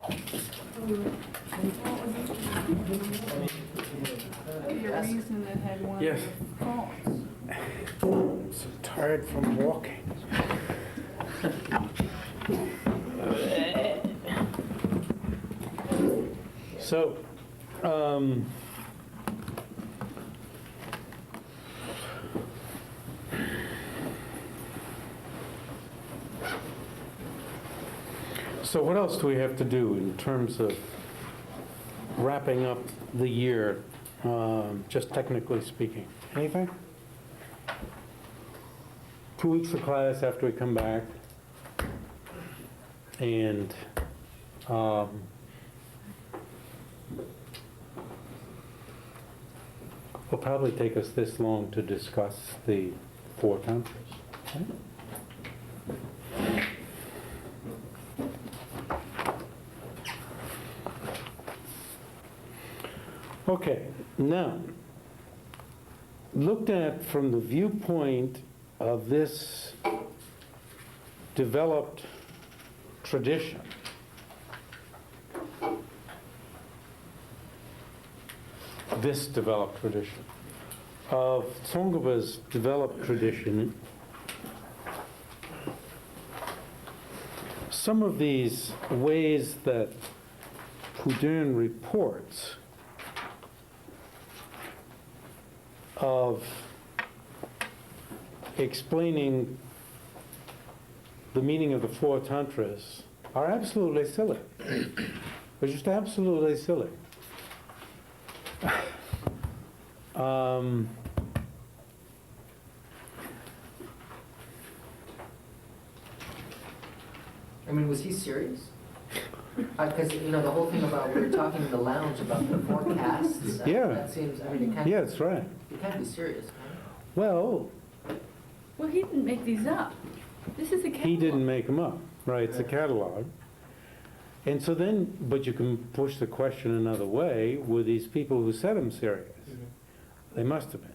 Your reason that had one Yes. of the faults. I'm so tired from walking. So, so what else do we have to do in terms of wrapping up the year, just technically speaking? Anything? 2 weeks of class after we come back, and it'll probably take us this long to discuss the 4 tantras. Okay? Okay, now, looked at from the viewpoint of this developed tradition, of Tsong-kha-pa's developed tradition, some of these ways that Pudun reports of explaining the meaning of the 4 tantras are absolutely silly. They're just absolutely silly. I mean, was he serious? Because, the whole thing about, we were talking in the lounge about the forecasts. Yeah. That seems, it can't, Yeah, that's right. it can't be serious, can Well, Well, he didn't make these up. This is a catalog. he didn't make them up, right? It's a catalog. And so then, but you can push the question another way. Were these people who said them serious? They must have been.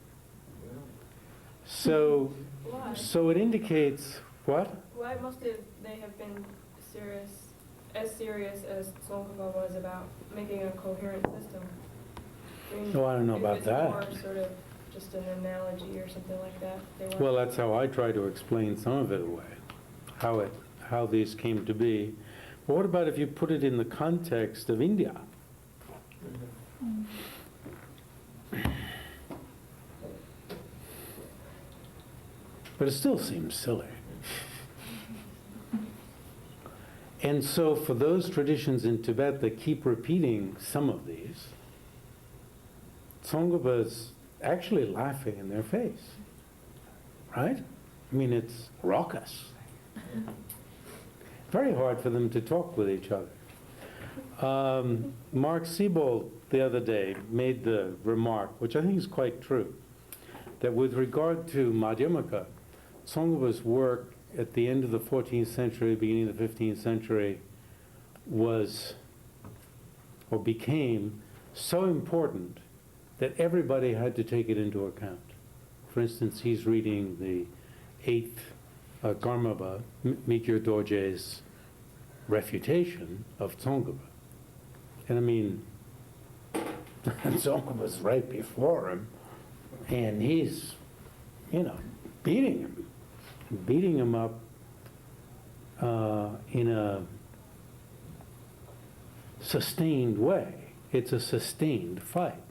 So, Why? so it indicates what? Why must they have been as serious as Tsong-kha-pa was about making a coherent system? Oh, I don't know if about it's that. more sort of just an analogy or something like that. They weren't- Well, that's how I try to explain some of it away, how these came to be. But what about if you put it in the context of India? But it still seems silly. And so for those traditions in Tibet that keep repeating some of these, Tsong-kha-pa's actually laughing in their face, right? I mean, it's raucous. Very hard for them to talk with each other. Mark Siebold the other day made the remark, which I think is quite true, that with regard to Madhyamaka, Tsong-kha-pa's work at the end of the 14th century, beginning of the 15th century, was, or became, so important that everybody had to take it into account. For instance, he's reading the 8th Karmapa, Mikyo Dorje's refutation of Tsong-kha-pa. And I mean, Tsong-kha-pa's right before him, and he's, beating him up in a sustained way. It's a sustained fight,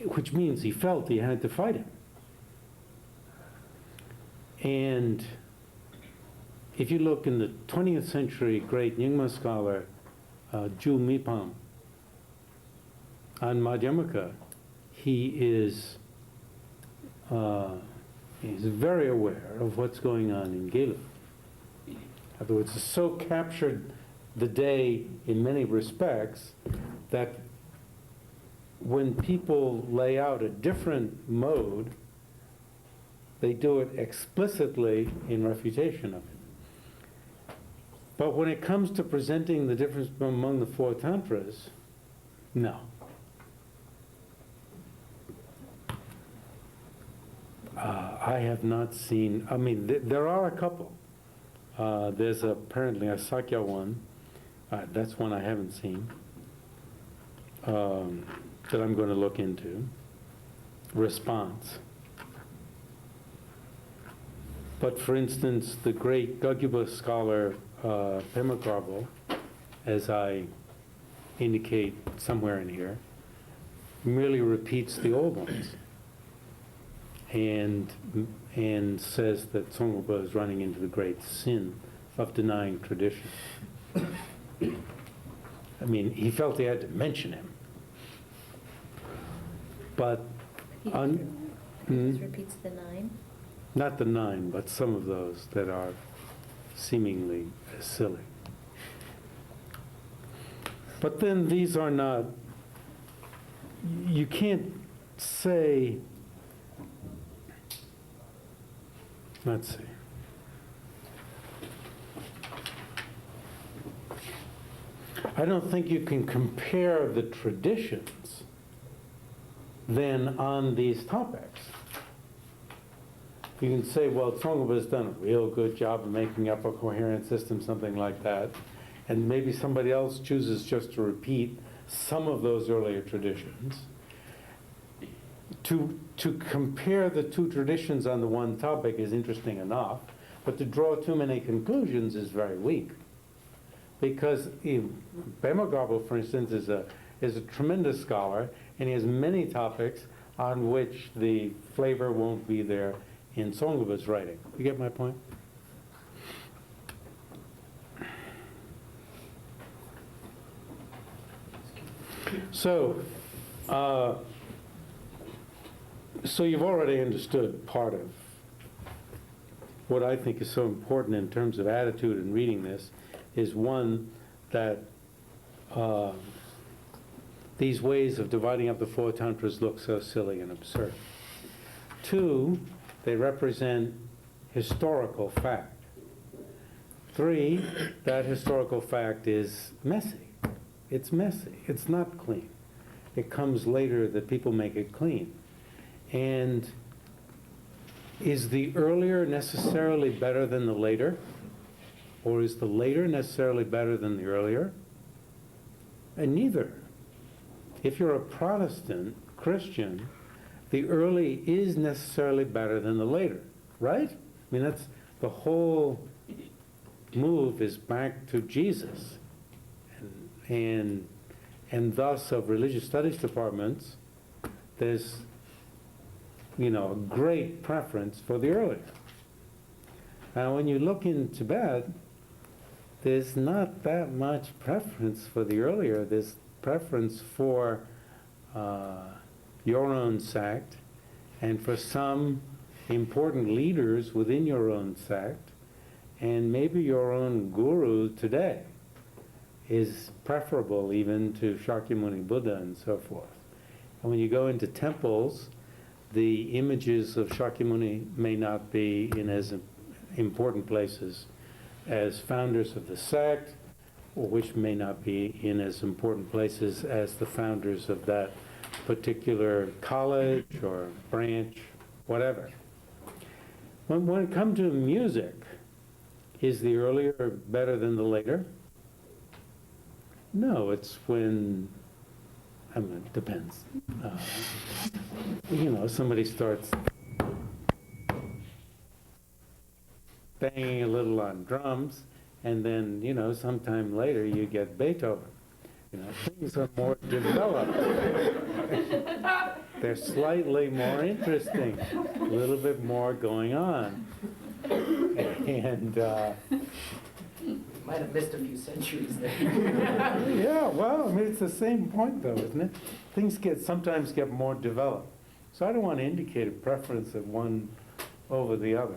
which means he felt he had to fight him. And if you look in the 20th century great Nyingma scholar, Ju Mipam, on Madhyamaka, he's very aware of what's going on in Gela. In other words, it's so captured the day in many respects that when people lay out a different mode, they do it explicitly in refutation of it. But when it comes to presenting the difference among the 4 tantras, no. I have not seen, there are a couple, There's apparently a Sakya one. That's one I haven't seen, that I'm going to look into. Response. But for instance, the great Gagyopa scholar Pema Karbo, as I indicate somewhere in here, merely repeats the old ones and says that Tsong-kha-pa is running into the great sin of denying tradition. I mean, he felt he had to mention him. But He just repeats the 9. not the 9, but some of those that are seemingly silly. But then these are not, you can't say, let's see. I don't think you can compare the traditions then on these topics. You can say, well, Tsong-kha-pa has done a real good job of making up a coherent system, something like that, and maybe somebody else chooses just to repeat some of those earlier traditions. To compare the two traditions on the one topic is interesting enough, but to draw too many conclusions is very weak. Because Pema Karbo, for instance, is a tremendous scholar, and he has many topics on which the flavor won't be there in Tsong-kha-pa's writing. You get my point? So you've already understood part of what I think is so important in terms of attitude in reading this is, one, that these ways of dividing up the 4 tantras look so silly and absurd. 2, they represent historical fact. 3, that historical fact is messy. It's messy. It's not clean. It comes later that people make it clean. And is the earlier necessarily better than the later? Or is the later necessarily better than the earlier? And neither. If you're a Protestant Christian, the early is necessarily better than the later, right? I mean, that's the whole move is back to Jesus. And thus of religious studies departments, there's, a great preference for the earlier. Now, when you look in Tibet, there's not that much preference for the earlier. There's preference for your own sect and for some important leaders within your own sect, and maybe your own guru today is preferable even to Shakyamuni Buddha and so forth. And when you go into temples, the images of Shakyamuni may not be in as important places as founders of the sect, or which may not be in as important places as the founders of that particular college or branch, whatever. When it comes to music, is the earlier better than the later? No, it's when, it depends. Somebody starts banging a little on drums, and then, sometime later you get Beethoven. Things are more developed. They're slightly more interesting, a little bit more going on. And Might have missed a few centuries there. yeah, well, it's the same point though, isn't it? Things sometimes get more developed. So I don't want to indicate a preference of one over the other.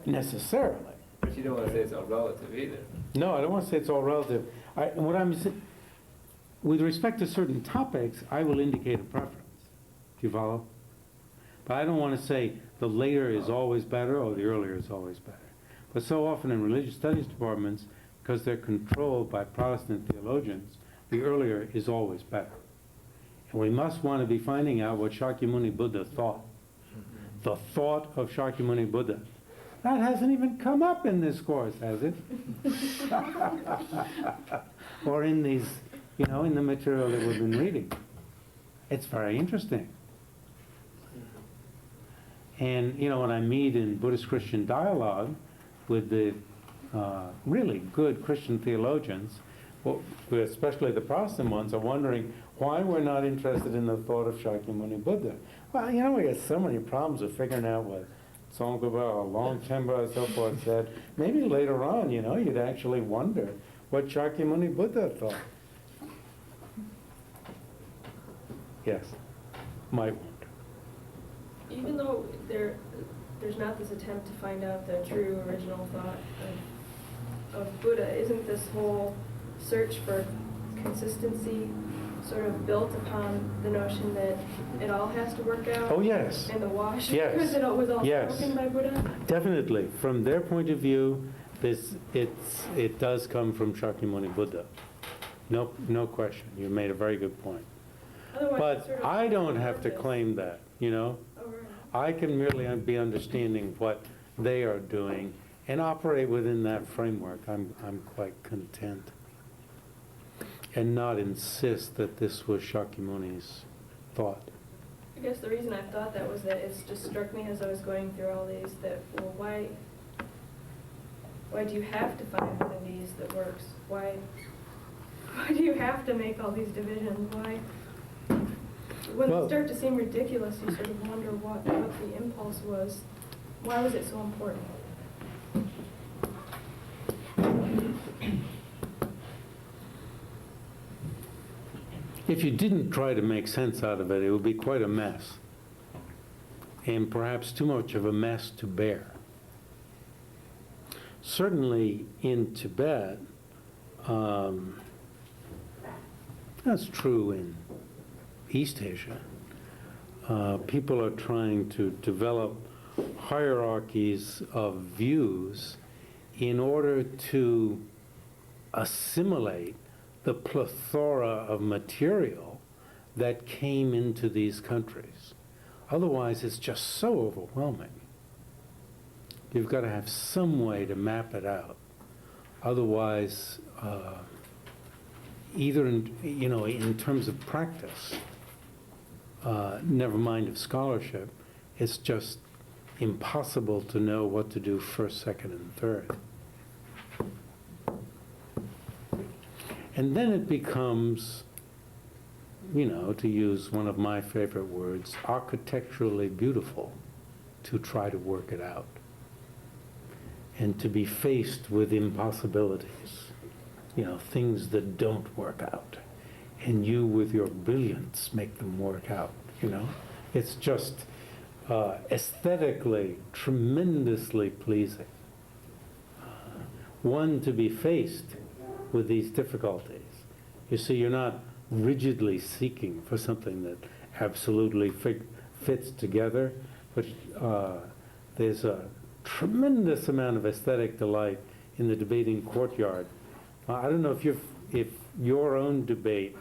Necessarily. But you don't want to say it's all relative either. No, I don't want to say it's all relative. With respect to certain topics, I will indicate a preference. Do you follow? But I don't want to say the later is always better or the earlier is always better. But so often in religious studies departments, because they're controlled by Protestant theologians, the earlier is always better. And we must want to be finding out what Shakyamuni Buddha thought. The thought of Shakyamuni Buddha. That hasn't even come up in this course, has it? Or in these, in the material that we've been reading. It's very interesting. And, when I meet in Buddhist-Christian dialogue with the really good Christian theologians, well, especially the Protestant ones, are wondering why we're not interested in the thought of Shakyamuni Buddha. Well, we got so many problems with figuring out what Tsong-kha-pa or Longchenpa and so forth said. Maybe later on, you'd actually wonder what Shakyamuni Buddha thought. Yes, might wonder. Even though there's not this attempt to find out the true original thought of Buddha, isn't this whole search for consistency sort of built upon the notion that it all has to work out? Oh, yes. In the wash? Yes. Because it was all Yes. spoken by Buddha? Definitely. From their point of view, it does come from Shakyamuni Buddha. No question. You made a very good point. Otherwise, But it's sort of I don't have to purpose. claim that, Oh, right. I can merely be understanding what they are doing and operate within that framework. I'm quite content. And not insist that this was Shakyamuni's thought. I guess the reason I thought that was that it's just struck me as I was going through all these that, well, why do you have to find one of these that works? Why do you have to make all these divisions? Why? When Well- they start to seem ridiculous, you sort of wonder what the impulse was. Why was it so important? If you didn't try to make sense out of it, it would be quite a mess. And perhaps too much of a mess to bear. Certainly in Tibet, that's true in East Asia. People are trying to develop hierarchies of views in order to assimilate the plethora of material that came into these countries. Otherwise, it's just so overwhelming. You've got to have some way to map it out. Otherwise, either in terms of practice, never mind of scholarship, it's just impossible to know what to do first, second, and third. And then it becomes, to use one of my favorite words, architecturally beautiful to try to work it out. And to be faced with impossibilities, things that don't work out. And you, with your brilliance, make them work out, It's just aesthetically tremendously pleasing. One, to be faced with these difficulties. You see, you're not rigidly seeking for something that absolutely fits together, but there's a tremendous amount of aesthetic delight in the debating courtyard. I don't know if your own debate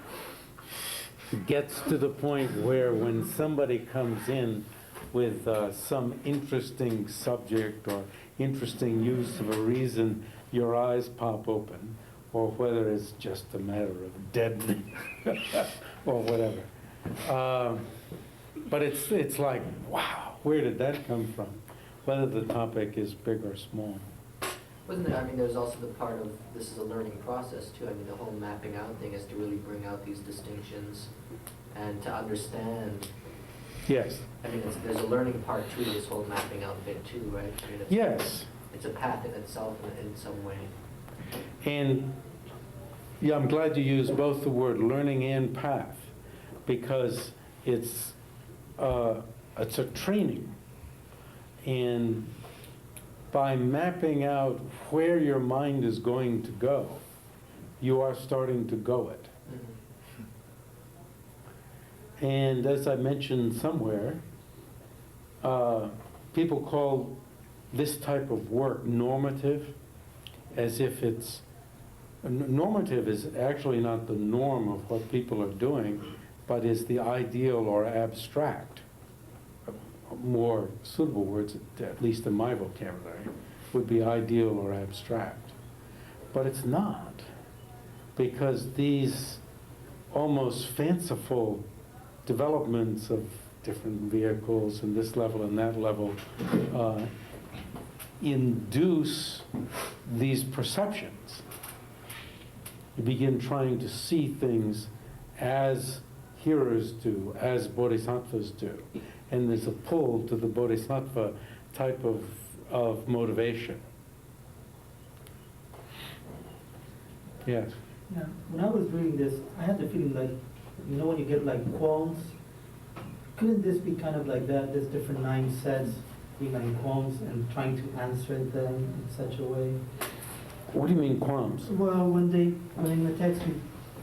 gets to the point where when somebody comes in with some interesting subject or interesting use of a reason, your eyes pop open, or whether it's just a matter of deadening or whatever. But it's like, wow, where did that come from? Whether the topic is big or small. Wasn't there, there's also the part of, this is a learning process too. The whole mapping out thing is to really bring out these distinctions and to understand. Yes. There's a learning part to this whole mapping out bit too, right? Yes. It's a path in itself in some way. And yeah, I'm glad you used both the word learning and path, because it's a training. And by mapping out where your mind is going to go, you are starting to go it. Mm-hmm. And as I mentioned somewhere, people call this type of work normative, as if it's normative is actually not the norm of what people are doing, but is the ideal or abstract. more suitable words, at least in my vocabulary, would be ideal or abstract. But it's not, because these almost fanciful developments of different vehicles and this level and that level induce these perceptions. You begin trying to see things as hearers do, as bodhisattvas do. And there's a pull to the bodhisattva type of motivation. Yes. Yeah, when I was reading this, I had the feeling like, you know when you get like qualms? Couldn't this be kind of like that, there's different 9 sets, being like qualms and trying to answer them in such a way? What do you mean qualms? Well, when in the text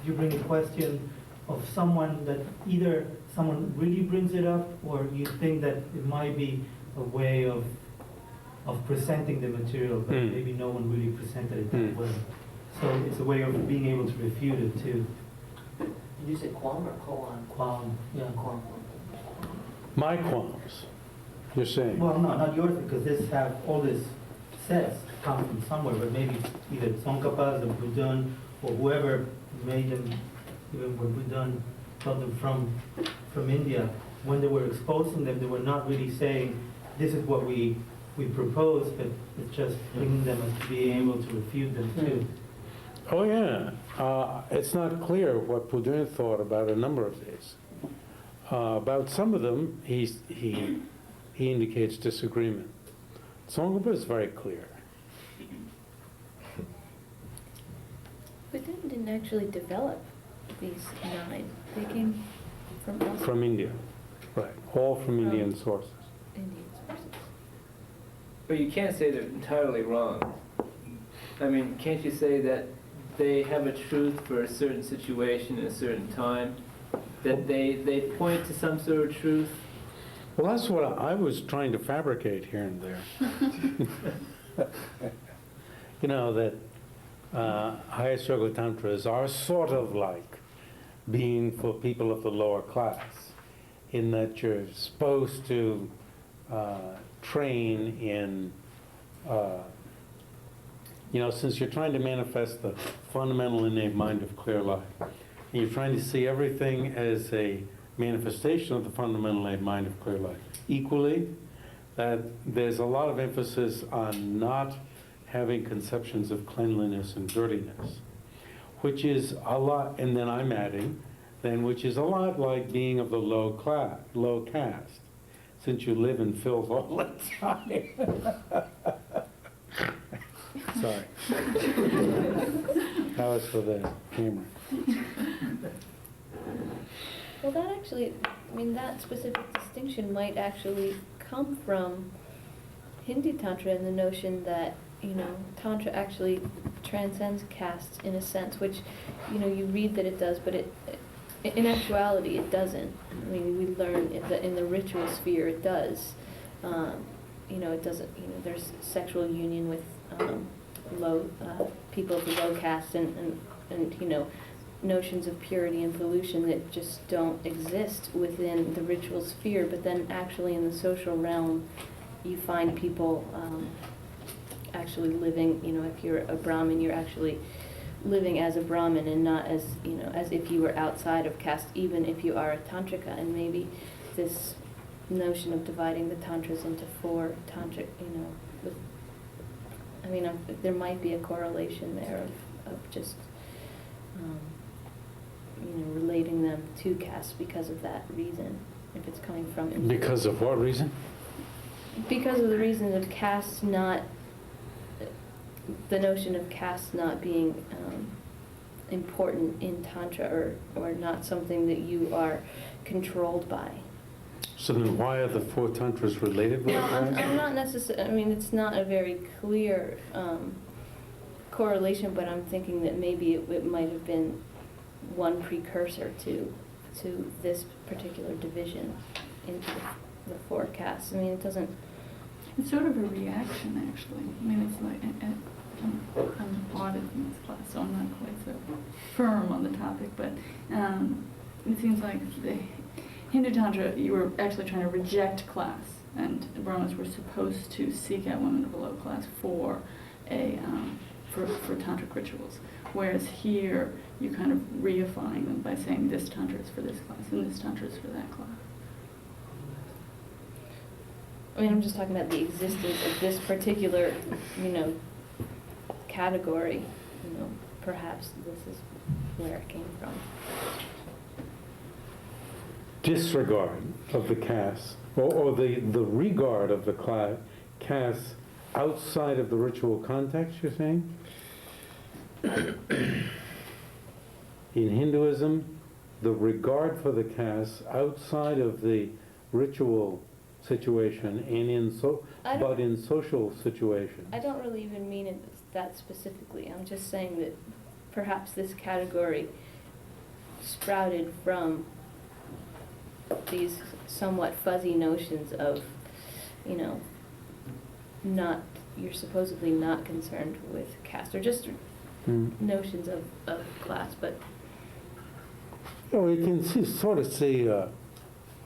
you bring a question of someone that either someone really brings it up or you think that it might be a way of presenting the material, but maybe no one really presented it that way. So it's a way of being able to refute it too. Did you say qualm or koan? Qualm, yeah. Qualm. My qualms, you're saying? Well, no, not yours, because this have all this sets come from somewhere, but maybe either Tsong-kha-pas or Bu-ston or whoever made them, even when Bu-ston got them from India, when they were exposing them, they were not really saying, this is what we propose, but it's just bringing them as being able to refute them too. Oh, yeah. It's not clear what Bu-ston thought about a number of these. About some of them, he indicates disagreement. Tsong-kha-pa is very clear. Bu-ston didn't actually develop these 9. They came from elsewhere. From India, right. All from Indian sources. Indian sources. But you can't say they're entirely wrong. I mean, can't you say that they have a truth for a certain situation at a certain time? That they point to some sort of truth? Well, that's what I was trying to fabricate here and there. You know, that Highest Yoga Tantras are sort of like being for people of the lower class, in that you're supposed to train in, since you're trying to manifest the fundamental innate mind of clear life, and you're trying to see everything as a manifestation of the fundamental innate mind of clear life equally, that there's a lot of emphasis on not having conceptions of cleanliness and dirtiness, which is a lot, and then I'm adding, which is a lot like being of the low caste, since you live in filth all the time. Sorry. That was for the camera. Well, that actually, that specific distinction might actually come from Hindu Tantra and the notion that, Tantra actually transcends castes in a sense, which, you read that it does, but in actuality it doesn't. We learn that in the ritual sphere it does. It doesn't, there's sexual union with low people of the low caste and notions of purity and pollution that just don't exist within the ritual sphere, but then actually in the social realm you find people actually living, if you're a Brahmin, you're actually living as a Brahmin and not as, as if you were outside of caste, even if you are a Tantrika. And maybe this notion of dividing the Tantras into 4 Tantric, there might be a correlation there of just, relating them to caste because of that reason, if it's coming from... Because of what reason? Because of the reason of caste not... the notion of caste not being important in Tantra or not something that you are controlled by. So then why are the 4 Tantras related with No, that? I'm not necessarily, it's not a very clear correlation, but I'm thinking that maybe it might have been one precursor to this particular division into the 4 castes. It doesn't... It's sort of a reaction, actually. It's like, I'm audited in this class, so I'm not quite so firm on the topic, but it seems like the Hindu Tantra, you were actually trying to reject class and Brahmas were supposed to seek out women of a low class for for tantric rituals. Whereas here, you kind of reifying them by saying this tantra is for this class and this tantra is for that class. I mean, I'm just talking about the existence of this particular, category. Perhaps this is where it came from. Disregard of the caste, or the regard of the caste outside of the ritual context, you're saying? In Hinduism, the regard for the caste outside of the ritual situation and but in social situations. I don't really even mean it that specifically. I'm just saying that perhaps this category sprouted from these somewhat fuzzy notions of, you're supposedly not concerned with caste, or just notions of class, but... You can sort of see a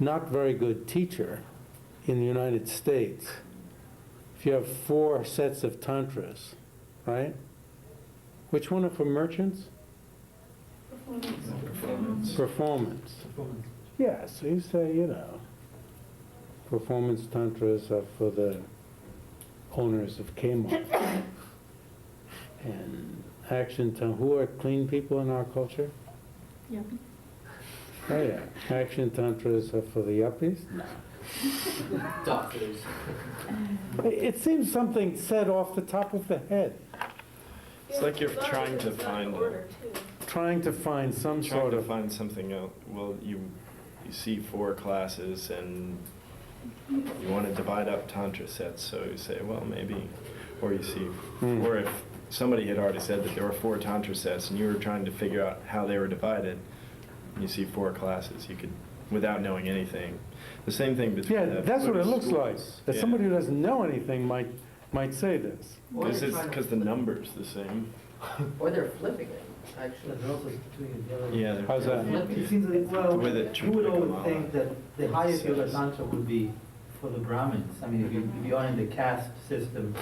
not very good teacher in the United States. If you have 4 sets of tantras, right? Which one are for merchants? Performance. Yeah, so you say, performance tantras are for the owners of Kmart. And action tantra, who are clean people in our culture? Yuppies. Oh yeah, action tantras are for the yuppies? Doctors. It seems something said off the top of the head. It's like you're trying to find Trying to find some sort of... find something else. Well, you see 4 classes and you want to divide up tantra sets, so you say, well, maybe, or you see, or if somebody had already said that there were 4 tantra sets and you were trying to figure out how they were divided, and you see 4 classes, you could, without knowing anything. The same thing between Yeah, that's what it looks like. That Yeah. somebody who doesn't know anything might say this. Or they're trying to Because the flip- number's the same. Or they're flipping it, actually. They're also doing it the other way. Yeah. How's that? It seems like, well, With it, you would always Tripakamala. think that the highest yoga tantra would be for the Brahmins. I mean, if you are in the caste system,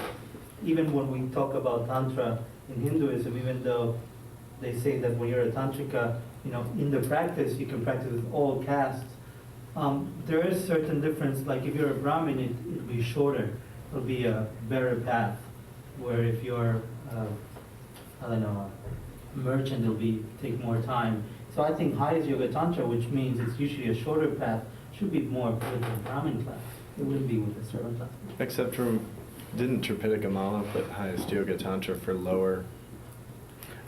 even when we talk about tantra in Hinduism, even though they say that when you're a tantrika, in the practice, you can practice with all castes. There is certain difference, like if you're a Brahmin, it'll be shorter. It'll be a better path. Where if you're, a merchant, it'll take more time. So I think highest yoga tantra, which means it's usually a shorter path, should be more with the Brahmin class. It wouldn't be with the Sarvata. Except for, didn't Tripitaka put highest yoga tantra for lower?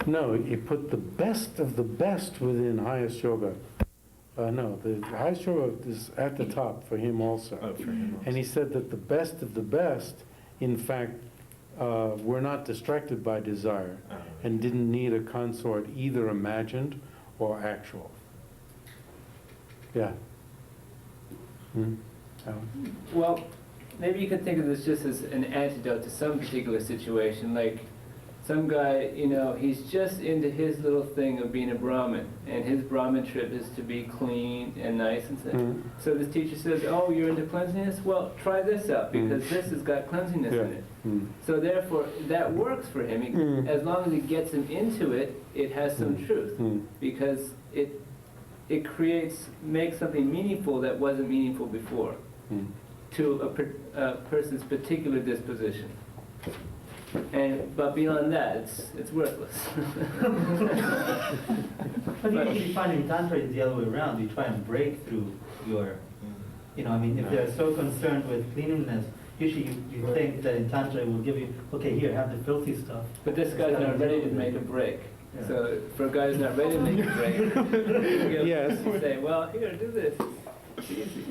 No, he put the best of the best within highest yoga. No, the highest yoga is at the top for him also. Oh, for him also. And he said that the best of the best, in fact, were not distracted by desire Oh. and didn't need a consort either imagined or actual. Yeah. Alan? Well, maybe you could think of this just as an antidote to some particular situation, like some guy, he's just into his little thing of being a Brahmin, and his Brahmin trip is to be clean and nice and stuff. So this teacher says, oh, you're into cleanliness? Well, try this out, because this has got cleanliness in it. So therefore, that works for him. As long as he gets him into it, it has some truth, because it makes something meaningful that wasn't meaningful before to a person's particular disposition. But beyond that, it's worthless. But usually you find in Tantra it's the other way around. You try and break through your, if they're so concerned with cleanliness, usually you think that in Tantra it will give you, okay, here, have the filthy stuff. But this guy's not ready to make a break. Yeah. So for a guy who's not ready to make a break, you Yes. say, well, here, do this. It's easy.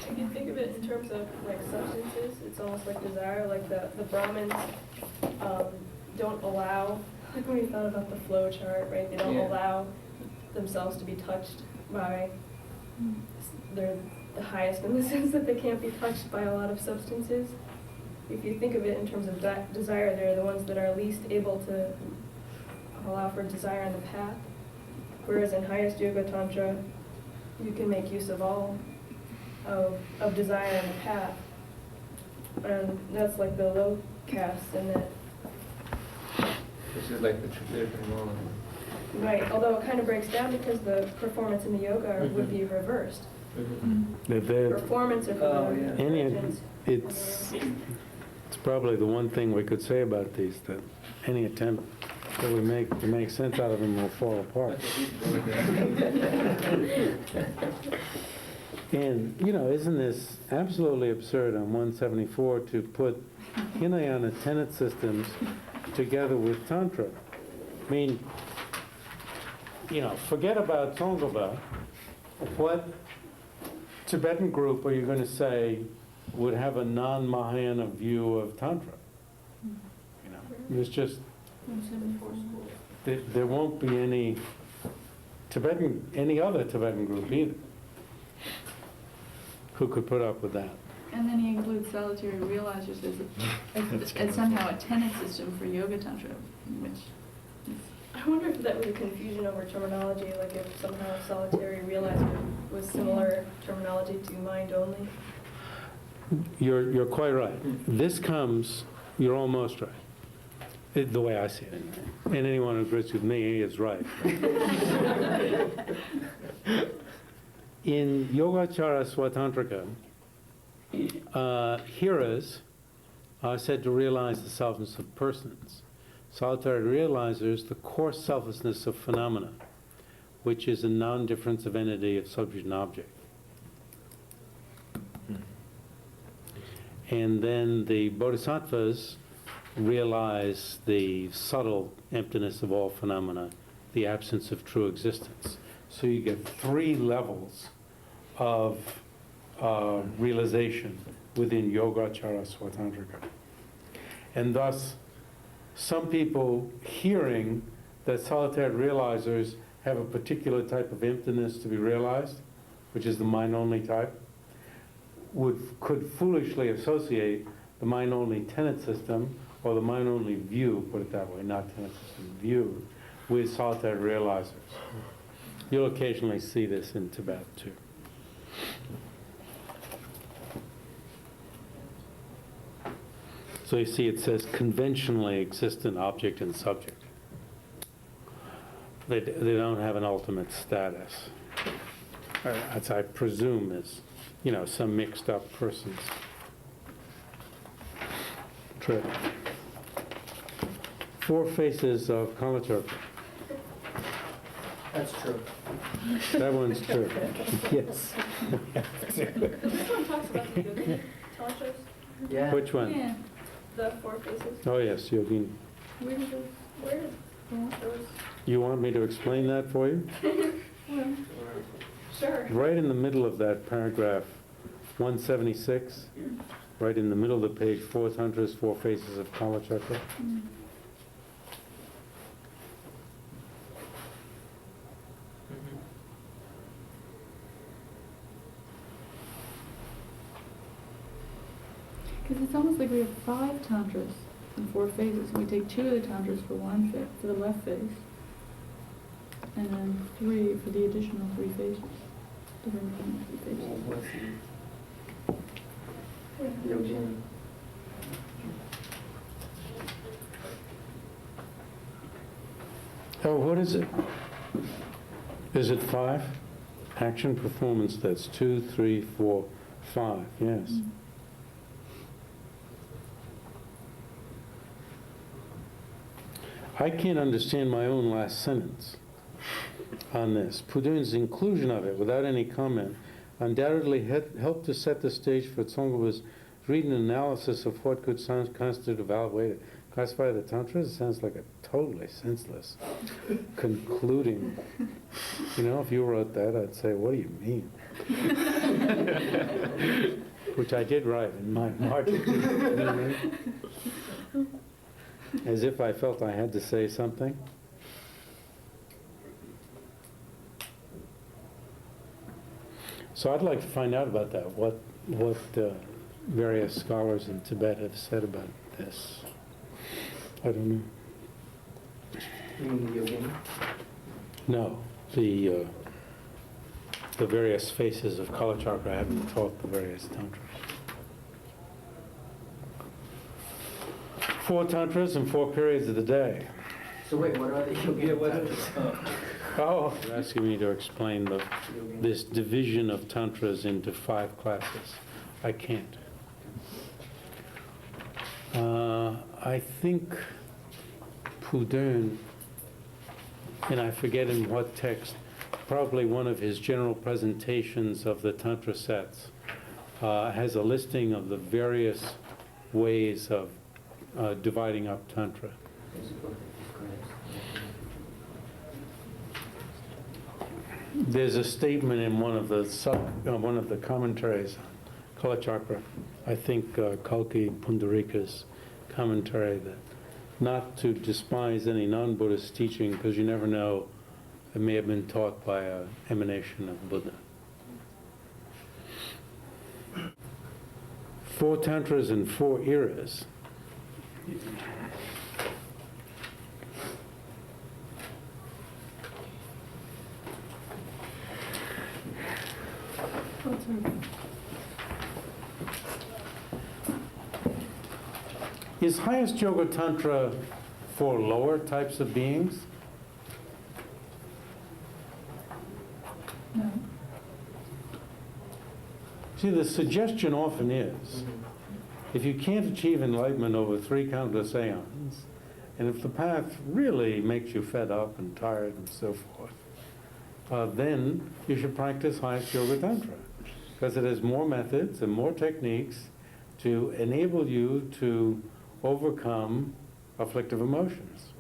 If you think of it in terms of like substances, it's almost like desire. Like the Brahmins don't allow, like when we thought about the flow chart, right? They don't Yeah. allow themselves to be touched by, they're the highest in the sense that they can't be touched by a lot of substances. If you think of it in terms of desire, they're the ones that are least able to allow for desire in the path. Whereas in highest yoga tantra, you can make use of all of desire in the path, That's like the low caste, and that, Which is like the traditional one. right, although it kind of breaks down because the performance in the yoga would be reversed. Performance or Oh, yeah. religions. It's probably the one thing we could say about these, that any attempt that we make to make sense out of them will fall apart. And, isn't this absolutely absurd on 174 to put Hinayana tenet systems together with Tantra? I mean, forget about Tsong-kha-pa. What Tibetan group are you going to say would have a non-Mahayana view of Tantra? It's just, there won't be any other Tibetan group either who could put up with that. And then he includes solitary realizers as somehow a tenet system for Yoga Tantra, which I wonder if that was a confusion over terminology, like if somehow solitary realizer was similar terminology to mind only. You're quite right. You're almost right. The way I see it, anyway. And anyone who agrees with me is right. In Yogacara Swatantrika, hearers are said to realize the selfness of persons. Solitary realizers, the coarse selflessness of phenomena, which is a non-difference of entity of subject and object. And then the bodhisattvas realize the subtle emptiness of all phenomena, the absence of true existence. So you get 3 levels of realization within Yogacara Swatantrika. And thus, some people hearing that solitary realizers have a particular type of emptiness to be realized, which is the mind-only type, could foolishly associate the mind-only tenet system or the mind-only view, put it that way, not tenet system, view, with solitary realizers. You'll occasionally see this in Tibet too. So you see it says conventionally existent object and subject. They don't have an ultimate status. As I presume is, some mixed up person's trip. 4 faces of Kalachakra. That's true. That one's true. Yes. This one talks about the yoga tantras, Yeah. Which one? yeah. the 4 faces. Oh, yes, Yogini. Where did those? Where did those? You want me to explain that for you? Well, Sure. Right in the middle of that paragraph, 176, right in the middle of the page, 4 tantras, 4 faces of Kalachakra. because it's almost like we have 5 tantras in 4 phases. We take 2 of the tantras for for the left phase, and then 3 for the additional 3 phases. The remaining 3 phases. Yogini. Oh, what is it? Is it 5? Action, performance, that's 2, 3, 4, 5, yes. I can't understand my own last sentence on this. Pudun's inclusion of it, without any comment, undoubtedly helped to set the stage for Tsong-kha-pa's reading and analysis of what could constitute a valid way to classify the tantras. It sounds like a totally senseless concluding. If you wrote that, I'd say, what do you mean? Which I did write in my margin. As if I felt I had to say something. So I'd like to find out about that, what various scholars in Tibet have said about this. I don't know. You mean the yogini? No, the various faces of Kalachakra. I haven't taught the various tantras. 4 tantras and 4 periods of the day. So wait, what are the yoga what tantras? is, Oh, you're asking me to explain this division of tantras into 5 classes. I can't. I think Bu-ston, and I forget in what text, probably one of his general presentations of the Tantra sets, has a listing of the various ways of dividing up Tantra. There's a statement in one of the commentaries on Kala Chakra, I think Kalki Pundarika's commentary, that not to despise any non-Buddhist teaching, because you never know, it may have been taught by an emanation of Buddha. 4 tantras and 4 eras. Is Highest Yoga Tantra for lower types of beings? No. See, the suggestion often is, if you can't achieve enlightenment over 3 countless aeons, and if the path really makes you fed up and tired and so forth, then you should practice Highest Yoga Tantra, because it has more methods and more techniques to enable you to overcome afflictive emotions.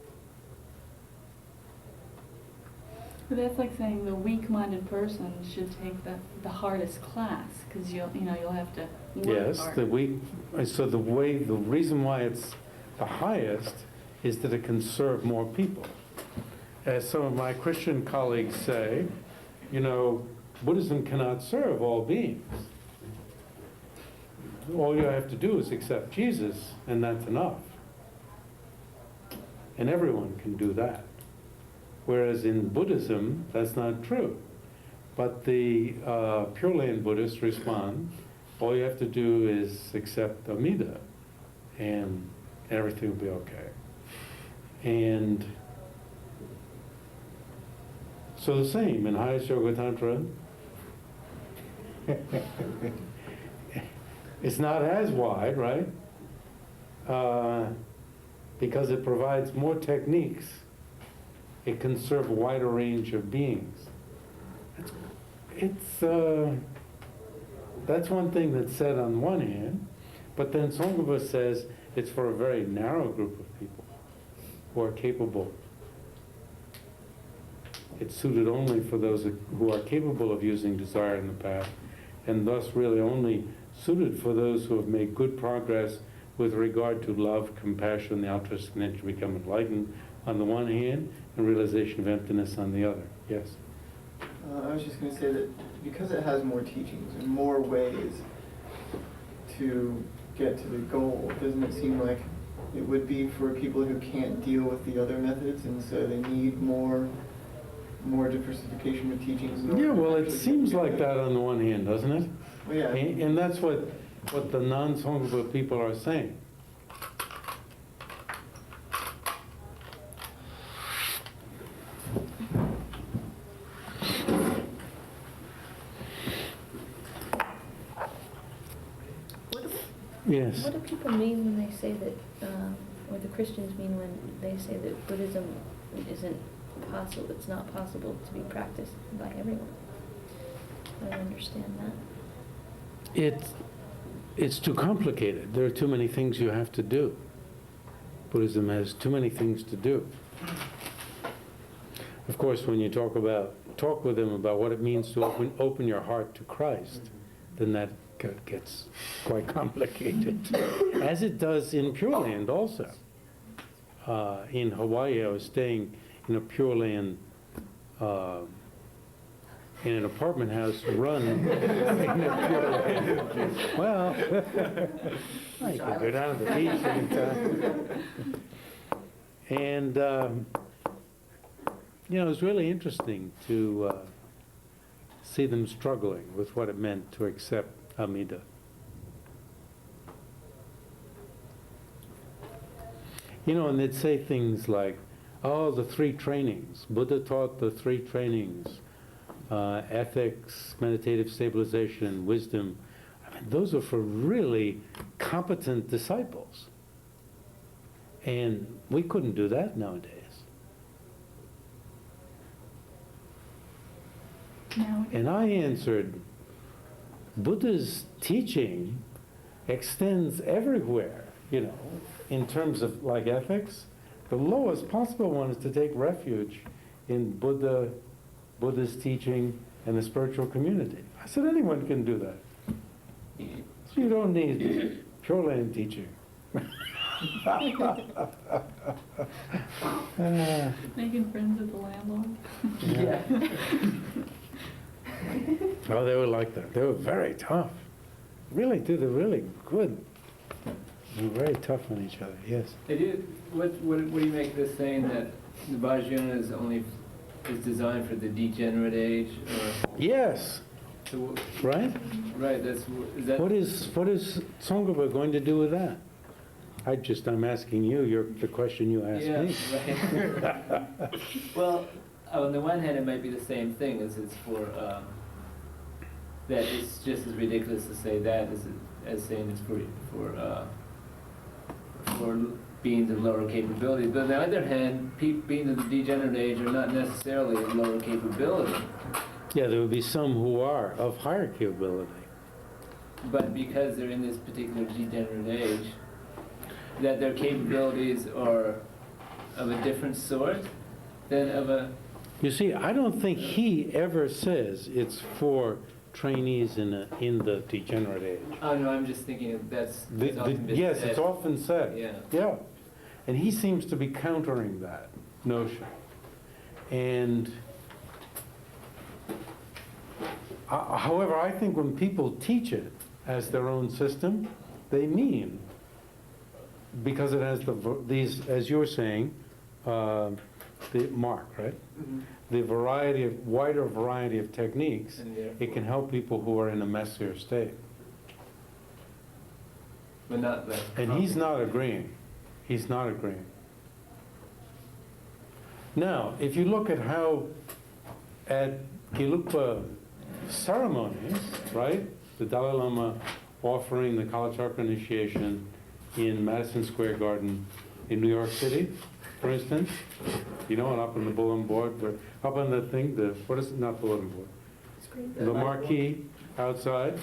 But that's like saying the weak-minded person should take the hardest class, because you'll have to work Yes, hard. the reason why it's the highest is that it can serve more people. As some of my Christian colleagues say, Buddhism cannot serve all beings. All you have to do is accept Jesus, and that's enough. And everyone can do that. Whereas in Buddhism, that's not true. But the Pure Land Buddhists respond, all you have to do is accept Amida, and everything will be okay. And so the same in Highest Yoga Tantra. It's not as wide, right? Because it provides more techniques. It can serve a wider range of beings. That's one thing that's said on one hand, but then Tsong-kha-pa says it's for a very narrow group of people who are capable. It's suited only for those who are capable of using desire in the path, and thus really only suited for those who have made good progress with regard to love, compassion, the altruistic nature to become enlightened on the one hand, and realization of emptiness on the other. Yes? I was just going to say that because it has more teachings and more ways to get to the goal, doesn't it seem like it would be for people who can't deal with the other methods, and so they need more diversification of teachings? Yeah, well, it seems like that on the one hand, doesn't it? Well, yeah. And that's what the non-Tsong-kha-pa people are saying. Yes. What do people mean when they say that, or the Christians mean when they say that Buddhism isn't possible, it's not possible to be practiced by everyone? I don't understand that. It's too complicated. There are too many things you have to do. Buddhism has too many things to do. Of course, when you talk with them about what it means to open your heart to Christ, then that gets quite complicated, as it does in Pure Land also. In Hawaii, I was staying in a Pure Land, in an apartment house run in a Pure Land. Well, I could go down to the beach anytime. And, it was really interesting to see them struggling with what it meant to accept Amida. You know, and they'd say things like, oh, the 3 trainings. Buddha taught the 3 trainings. Ethics, meditative stabilization, wisdom. I mean, those are for really competent disciples. And we couldn't do that nowadays. Now, And I answered, Buddha's teaching extends everywhere, you know, in terms of like ethics. The lowest possible one is to take refuge in Buddha's teaching and the spiritual community. I said anyone can do that. So you don't need Pure Land teaching. making friends with the landlord. Yeah. Oh, they were like that. They were very tough. Really did a really good. They were very tough on each other, yes. What do you make of this saying that the Vajrayana is designed for the degenerate age? Or, Yes, so, right? right, is that... What is Tsong-kha-pa going to do with that? I'm asking you, the question you asked me. Yeah, right. Well, on the one hand, it might be the same thing as it's for, that it's just as ridiculous to say that as saying it's for beings of lower capability. But on the other hand, beings of the degenerate age are not necessarily of lower capability. Yeah, there will be some who are of higher capability. But because they're in this particular degenerate age, that their capabilities are of a different sort than of a... You see, I don't think he ever says it's for trainees in the degenerate age. Oh, no, I'm just thinking that's often been Yes, said. it's often said. Yeah. Yeah. And he seems to be countering that notion. And however, I think when people teach it as their own system, they mean, because it has these, as you were saying, the mark, right? Mhm. The wider variety of techniques, And therefore- it can help people who are in a messier state. But not the... And he's not agreeing. He's not agreeing. Now, if you look at how at Gelugpa ceremonies, right? The Dalai Lama offering the Kalachakra initiation in Madison Square Garden in New York City, for instance, you know, and up on the bulletin board, up on the thing, what is it, not bulletin board? The marquee outside,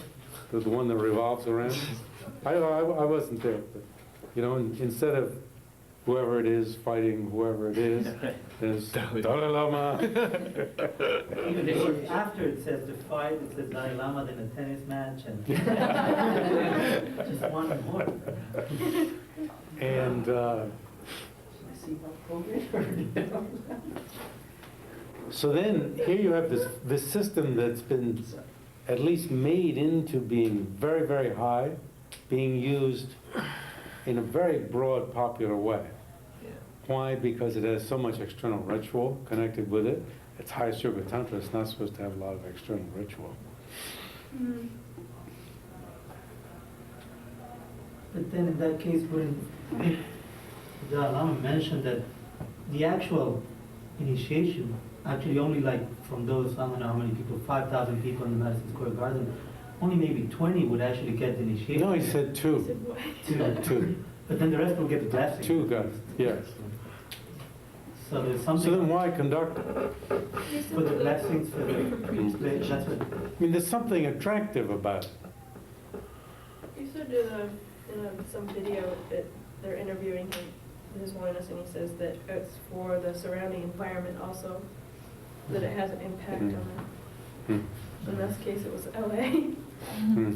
the one that revolves around. I wasn't there, but, you know, instead of whoever it is fighting whoever it is, there's Dalai Lama. Even after it says the fight, it says Dalai Lama, then a tennis match, and just one more. And so then here you have this system that's been at least made into being very, very high, being used in a very broad, popular way. Yeah. Why? Because it has so much external ritual connected with it. It's Highest Yoga Tantra. It's not supposed to have a lot of external ritual. Mm. But then in that case, wouldn't the Lama mentioned that the actual initiation, actually only like from those, I don't know how many people, 5,000 people in the Madison Square Garden, only maybe 20 would actually get the initiation. No, he said He two. said what? Two. But then the rest will get the blessing. Two guys, yes. So there's So then something why conduct it? He said for the that- blessings, for the, that's what, I mean, there's something attractive about it. He said in some video that they're interviewing him, His Holiness, and he says that it's for the surrounding environment also, that it has an impact on it. Hmm. In this case, it was LA. Hmm.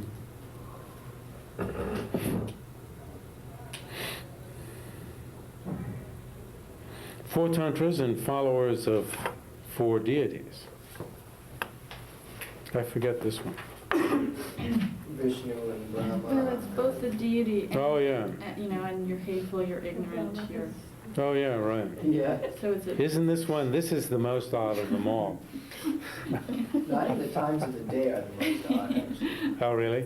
Four tantras and followers of four deities. I forget this one. Vishnu and Well, Brahma. it's both the deity and, Oh, yeah. you know, and you're hateful, you're ignorant, you're, Oh, yeah, right. Yeah. so it's a. Isn't this one, this is the most odd of them all. No, I think the times of the day are the most odd, actually. Oh, really?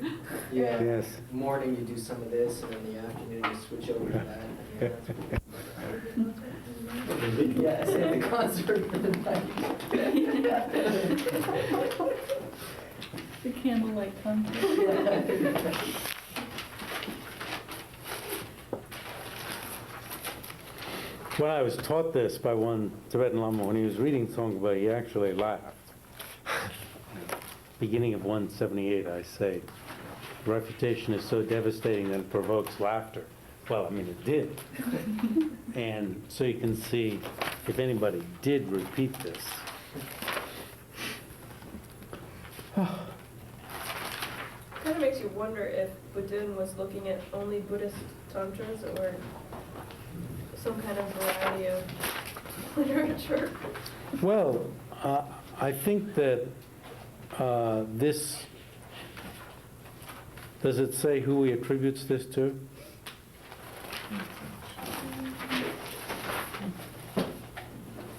Yeah. Yes. Morning you do some of this, and in the afternoon you switch over to that. Yeah, that's pretty- Yeah, save the concert for the night. The candlelight tantra. When I was taught this by one Tibetan Lama, when he was reading Tsong-kha-pa, he actually laughed. Beginning of 178, I say, refutation is so devastating that it provokes laughter. Well, I mean, it did. And so you can see, if anybody did repeat this. Kind of makes you wonder if Bu-ston was looking at only Buddhist tantras or some kind of variety of literature. Well, I think that this, does it say who he attributes this to?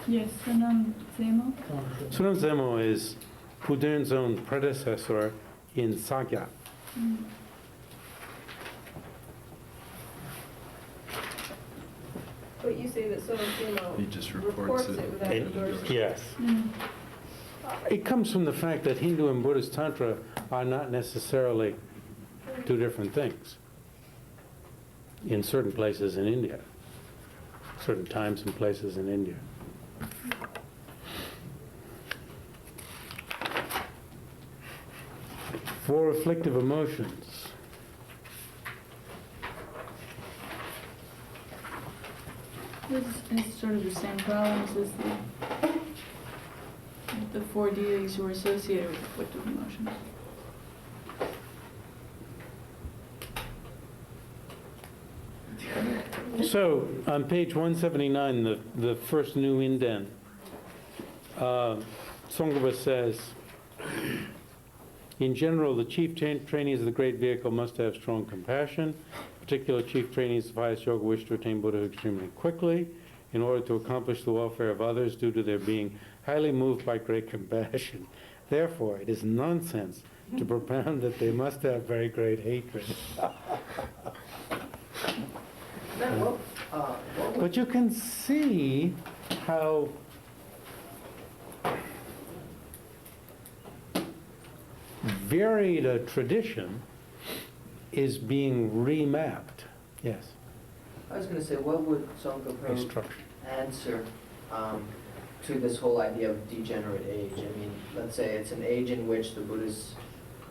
Yes, Sunam Zemo. Sunam Zemo is Bu-ston's own predecessor in Sakya. But you say that Sunam He just Zemo reports reports it. it without endorsing. Yes. It comes from the fact that Hindu and Buddhist Tantra are not necessarily two different things in certain places in India, certain times and places in India. For afflictive emotions. This is sort of the same problems as the four deities who are associated with afflictive emotions. So, on page 179, the first new indent, Tsong-kha-pa says, in general, the chief trainees of the great vehicle must have strong compassion. Particular chief trainees of highest yoga wish to attain Buddhahood extremely quickly in order to accomplish the welfare of others due to their being highly moved by great compassion. Therefore, it is nonsense to propound that they must have very great hatred. But you can see how varied a tradition is being remapped. Yes. I was gonna say, what would Tsong-kha-pa Instruction. answer to this whole idea of degenerate age? I mean, let's say it's an age in which the Buddha's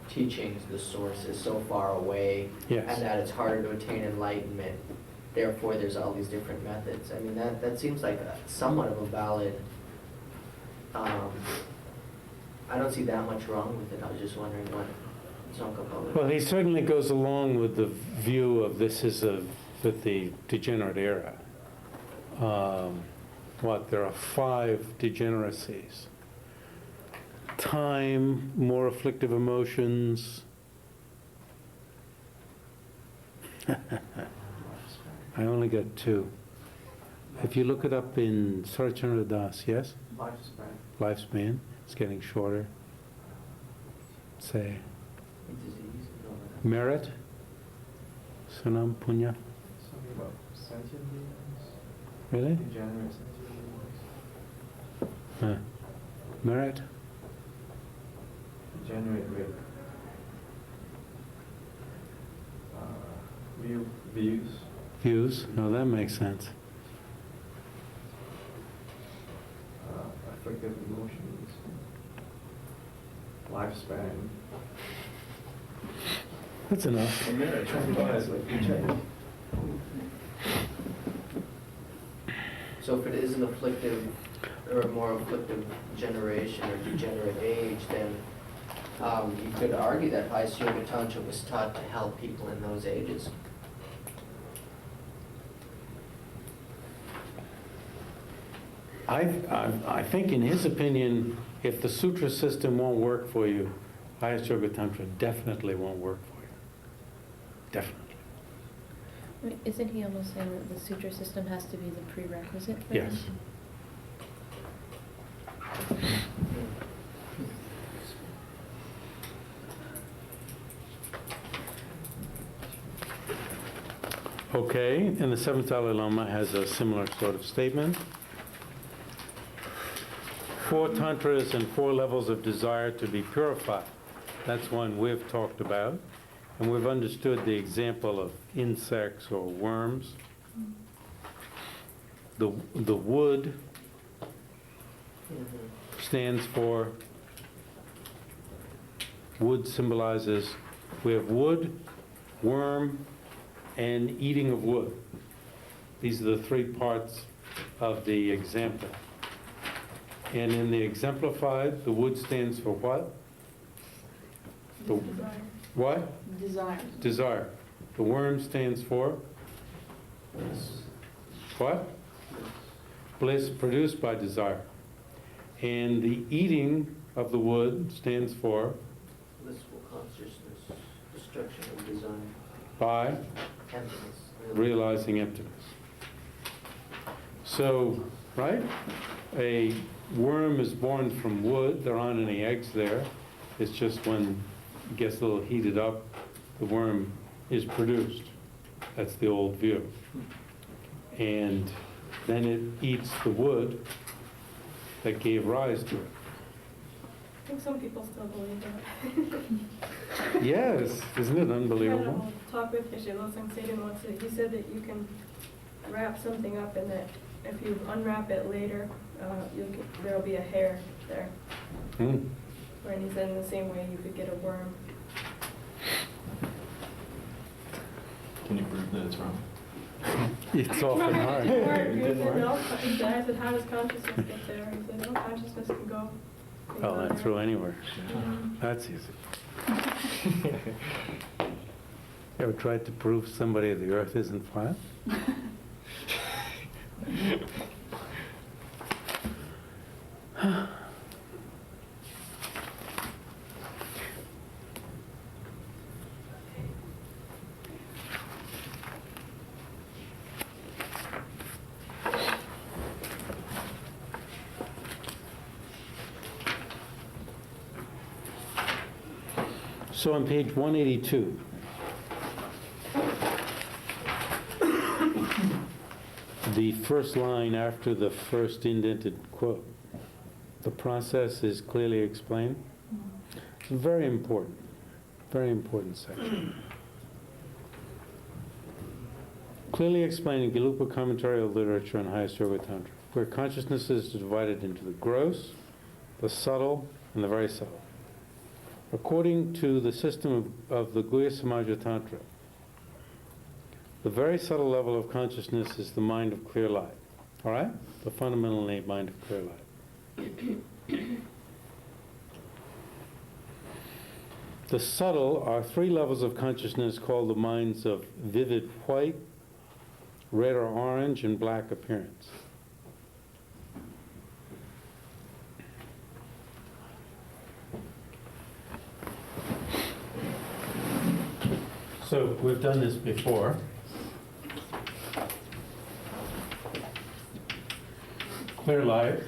teachings, the source, is so far away, Yes. and that it's harder to attain enlightenment. Therefore, there's all these different methods. I mean, that seems like somewhat of a valid. I don't see that much wrong with it. I was just wondering what Tsong-kha-pa would. Well, he certainly goes along with the view of this is with the degenerate era. There are 5 degeneracies. Time, more afflictive emotions. I only got 2. If you look it up in Sarachandra Das, yes? Lifespan. Lifespan, it's getting shorter. Say, Disease. merit, Sunam Punya, Something about sentient beings, really? degenerate sentient beings, Merit? degenerate rate. Views. Views? No, that makes sense. Afflictive emotions. Lifespan. That's enough. So if it is an afflictive or a more afflictive generation or degenerate age, then you could argue that Highest Yoga Tantra was taught to help people in those ages. I think in his opinion, if the sutra system won't work for you, Highest Yoga Tantra definitely won't work for you. Definitely. I mean, isn't he almost saying that the sutra system has to be the prerequisite for Yes. this? Okay, and the seventh Dalai Lama has a similar sort of statement. 4 tantras and 4 levels of desire to be purified. That's one we've talked about. And we've understood the example of insects or worms. The wood stands for, wood symbolizes, we have wood, worm, and eating of wood. These are the 3 parts of the example. And in the exemplified, the wood stands for what? Desire. What? Desire. Desire. The worm stands for? What? Bliss produced by desire. And the eating of the wood stands for? Blissful consciousness, destruction of desire, By emptiness. realizing emptiness. So, right? A worm is born from wood. There aren't any eggs there. It's just when it gets a little heated up, the worm is produced. That's the old view. And then it eats the wood that gave rise to it. I think some people still believe that. Yes, isn't it I had unbelievable? a talk with Geshe Losang Satan once, and he said that you can wrap something up and that if you unwrap it later, there'll be a hair there. Hmm. And he said in the same way you could get a worm. Can you prove that it's wrong? It's often It hard. didn't work. It He didn't said, work? no. I said, how does consciousness get there? He said, no, consciousness can go. Oh, that's through anywhere. Mhm. That's easy. Ever tried to prove somebody the earth isn't flat? So on page 182, the first line after the first indented quote, the process is clearly explained. It's very important section. Clearly explained in Gelugpa commentary of literature on Highest Yoga Tantra, where consciousness is divided into the gross, the subtle, and the very subtle. According to the system of the Guhya Samaja Tantra, the very subtle level of consciousness is the mind of clear light. All right? The fundamental mind of clear light. The subtle are 3 levels of consciousness called the minds of vivid white, red or orange, and black appearance. So we've done this before. Clear light.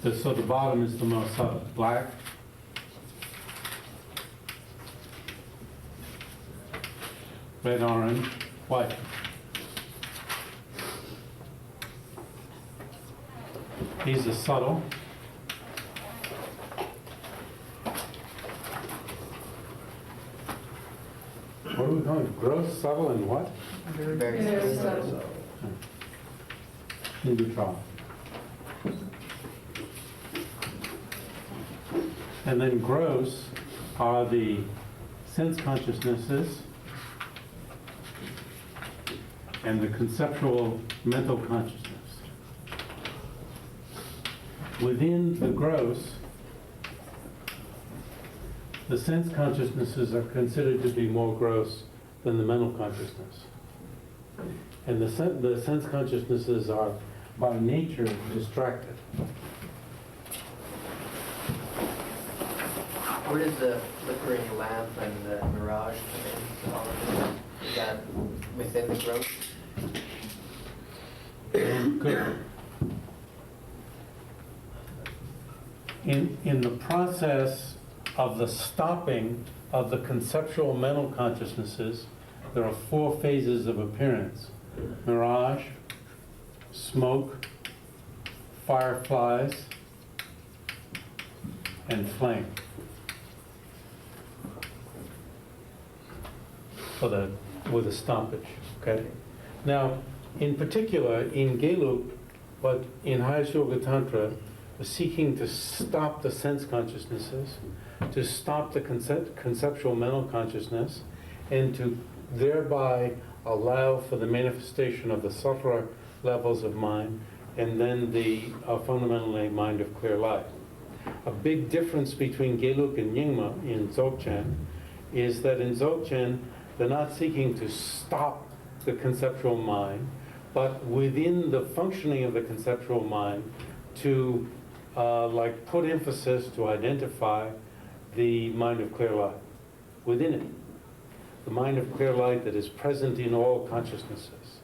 So the bottom is the most subtle. Black. Red, orange, white. These are subtle. What are we calling? Gross, subtle, and what? Very subtle. Neutral. And then gross are the sense consciousnesses and the conceptual mental consciousness. Within the gross, the sense consciousnesses are considered to be more gross than the mental consciousness. And the sense consciousnesses are by nature distracted. Where does the flickering lamp and the mirage come in? All of this? Is that within the growth? Good. In the process of the stopping of the conceptual mental consciousnesses, there are 4 phases of appearance: mirage, smoke, fireflies, and flame. With a stompage, okay? Now, in particular, in Gelug, but in Highest Yoga Tantra, we're seeking to stop the sense consciousnesses, to stop the conceptual mental consciousness, and to thereby allow for the manifestation of the subtler levels of mind, and then the fundamentally mind of clear light. A big difference between Gelug and Nyingma in Dzogchen is that in Dzogchen, they're not seeking to stop the conceptual mind, but within the functioning of the conceptual mind to like put emphasis to identify the mind of clear light within it. The mind of clear light that is present in all consciousnesses.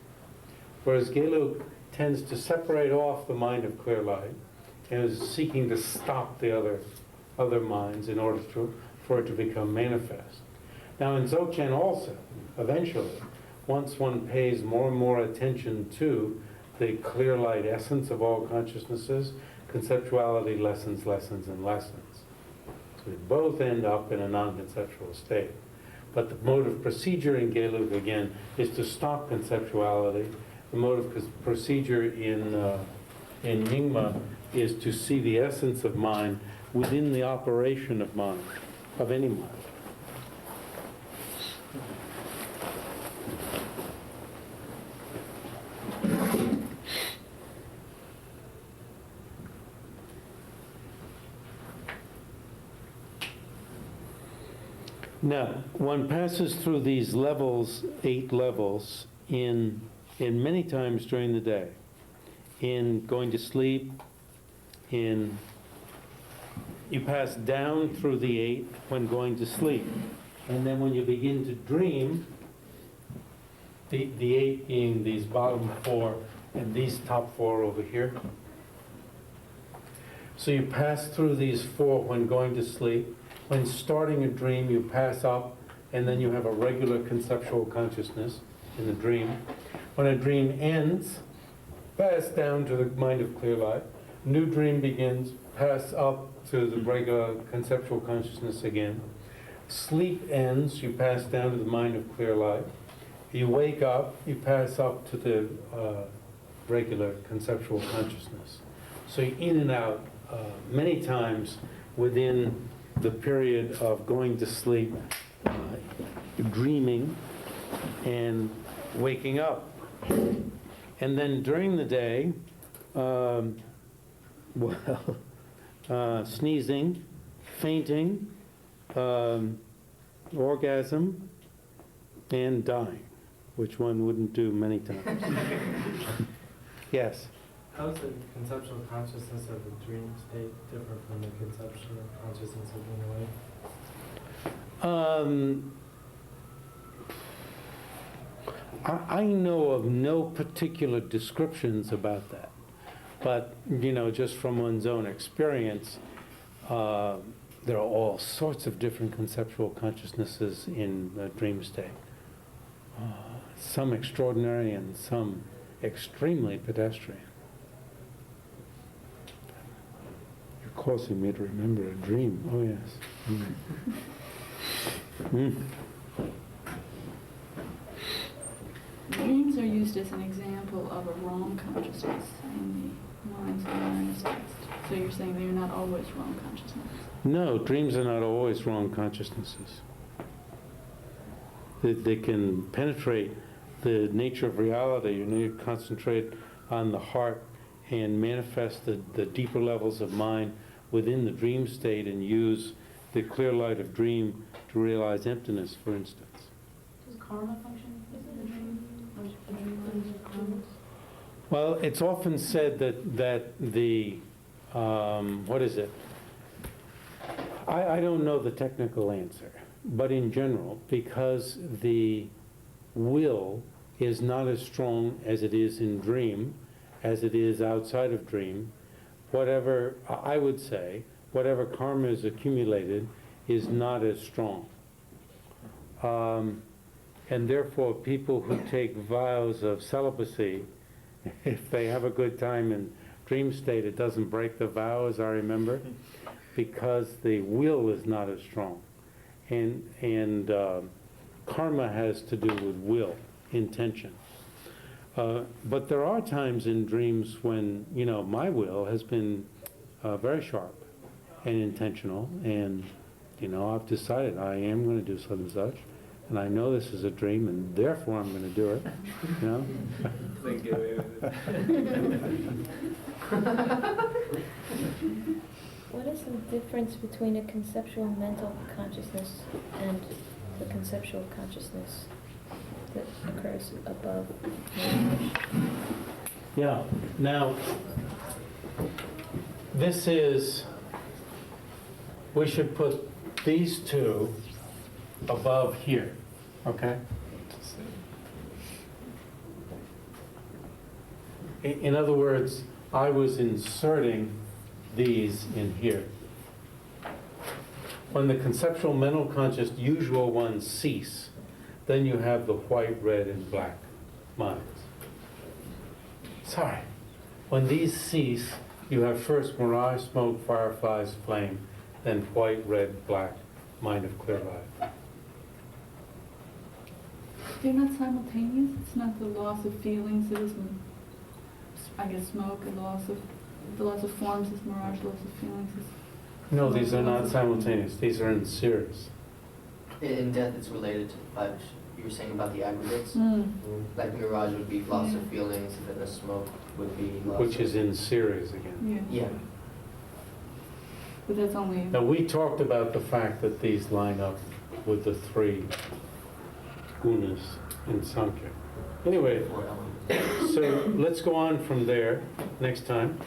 Whereas Gelug tends to separate off the mind of clear light and is seeking to stop the other minds in order for it to become manifest. Now in Dzogchen also, eventually, once one pays more and more attention to the clear light essence of all consciousnesses, conceptuality lessens, and lessens. So they both end up in a non-conceptual state. But the mode of procedure in Gelug, again, is to stop conceptuality. The mode of procedure in Nyingma is to see the essence of mind within the operation of mind, of any mind. Now, one passes through these levels, 8 levels, in many times during the day. In going to sleep, you pass down through the 8 when going to sleep. And then when you begin to dream, the 8 being these bottom 4 and these top 4 over here. So you pass through these 4 when going to sleep. When starting a dream, you pass up, and then you have a regular conceptual consciousness in the dream. When a dream ends, pass down to the mind of clear light. New dream begins, pass up to the regular conceptual consciousness again. Sleep ends, you pass down to the mind of clear light. You wake up, you pass up to the regular conceptual consciousness. So you're in and out many times within the period of going to sleep, dreaming, and waking up. And then during the day, sneezing, fainting, orgasm, and dying, which one wouldn't do many times. Yes? How is the conceptual consciousness of the dream state different from the conceptual consciousness of being awake? I know of no particular descriptions about that, but just from one's own experience, there are all sorts of different conceptual consciousnesses in the dream state. Some extraordinary and some extremely pedestrian. You're causing me to remember a dream. Oh yes. Dreams are used as an example of a wrong consciousness in the mind's awareness text. So you're saying they're not always wrong consciousness? No, dreams are not always wrong consciousnesses. They can penetrate the nature of reality. You need to concentrate on the heart and manifest the deeper levels of mind within the dream state and use the clear light of dream to realize emptiness, for instance. Does karma function as a dream? Or is a dream karma? Well, it's often said that the, what is it? I don't know the technical answer, but in general, because the will is not as strong as it is in dream, as it is outside of dream, whatever, I would say, whatever karma is accumulated is not as strong. And therefore, people who take vows of celibacy, if they have a good time in dream state, it doesn't break the vow, as I remember, because the will is not as strong. And karma has to do with will, intention. But there are times in dreams when, you know, my will has been very sharp and intentional, and, you know, I've decided I am going to do such and such, and I know this is a dream, and therefore I'm going to do it, you know? They get away with it. What is the difference between a conceptual mental consciousness and the conceptual consciousness that occurs above knowledge? Yeah, now, this is, we should put these two above here, okay? In other words, I was inserting these in here. When the conceptual mental conscious usual ones cease, then you have the white, red, and black minds. Sorry. When these cease, you have first mirage, smoke, fireflies, flame, then white, red, black, mind of clear light. They're not simultaneous. It's not the loss of feelings that is, I guess, smoke, and the loss of forms is mirage, loss of feelings is. No, these are not simultaneous. These are in series. In death, it's related to the five. You were saying about the aggregates? Mm. Like mirage would be loss of Yeah. feelings, and then the smoke would be loss Which of... is in series again. Yeah. Yeah. But that's only. Now, we talked about the fact that these line up with the three gunas in Sankhya. Anyway, Four elements. so let's go on from there next time.